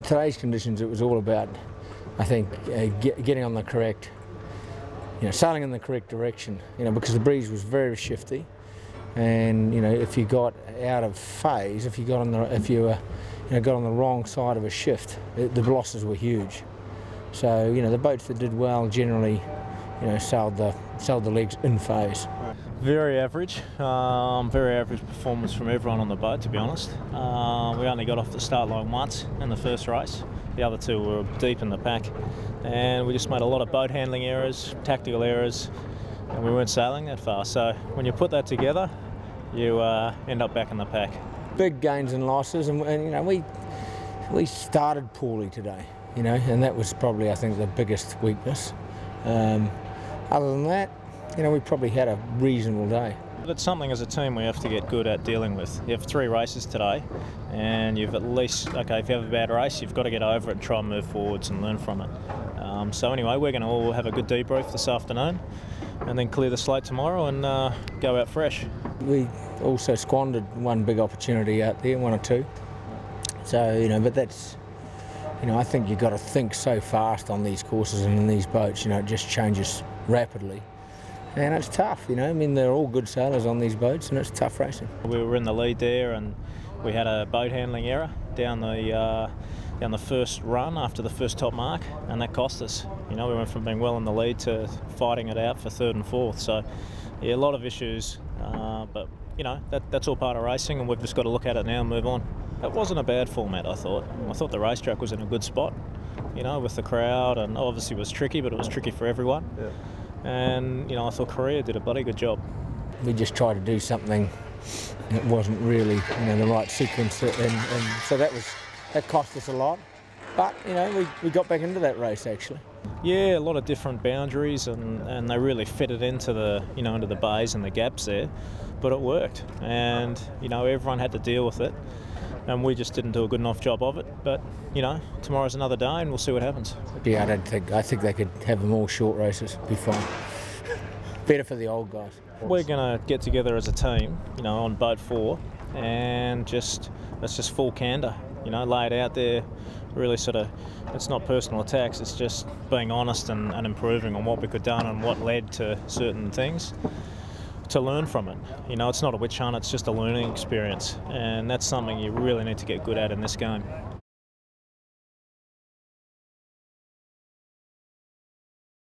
Today's conditions, it was all about, I think, getting on the correct, sailing in the correct direction, because the breeze was very shifty, and if you got out of phase, if you got on the, got on the wrong side of a shift, the losses were huge. So the boats that did well generally, sailed the legs in phase. Very average performance from everyone on the boat, to be honest. We only got off the start line once in the first race. The other two were deep in the pack, and we just made a lot of boat handling errors, tactical errors, and we weren't sailing that far. So when you put that together, you end up back in the pack. Big gains and losses, and we started poorly today, and that was probably, I think, the biggest weakness. Other than that, we probably had a reasonable day. It's something as a team we have to get good at dealing with. You have 3 races today, and you've at least, if you have a bad race, you've got to get over it and try and move forwards and learn from it. So anyway, we're going to all have a good debrief this afternoon, and then clear the slate tomorrow and go out fresh. We also squandered one big opportunity out there, 1 or 2. So, but that's, I think you've got to think so fast on these courses and in these boats, it just changes rapidly. And it's tough, they're all good sailors on these boats, and it's tough racing. We were in the lead there, and we had a boat handling error down the first run after the first top mark, and that cost us. We went from being well in the lead to fighting it out for 3rd and 4th. So, yeah, a lot of issues, but that's all part of racing, and we've just got to look at it now and move on. It wasn't a bad format, I thought. I thought the racetrack was in a good spot, with the crowd, and obviously it was tricky, but it was tricky for everyone. Yeah. And I thought Korea did a bloody good job. We just tried to do something that wasn't really the right sequence, and so that cost us a lot. But we got back into that race actually. Yeah, a lot of different boundaries, and they really fitted into the into the bays and the gaps there, but it worked, and everyone had to deal with it. And we just didn't do a good enough job of it. But, tomorrow's another day and we'll see what happens. Yeah, I think they could have them all short races, be fine. Better for the old guys. We're going to get together as a team, on boat 4, and let's just full candour, lay it out there, really it's not personal attacks, it's just being honest and improving on what we could have done and what led to certain things, to learn from it. It's not a witch hunt, it's just a learning experience, and that's something you really need to get good at in this game.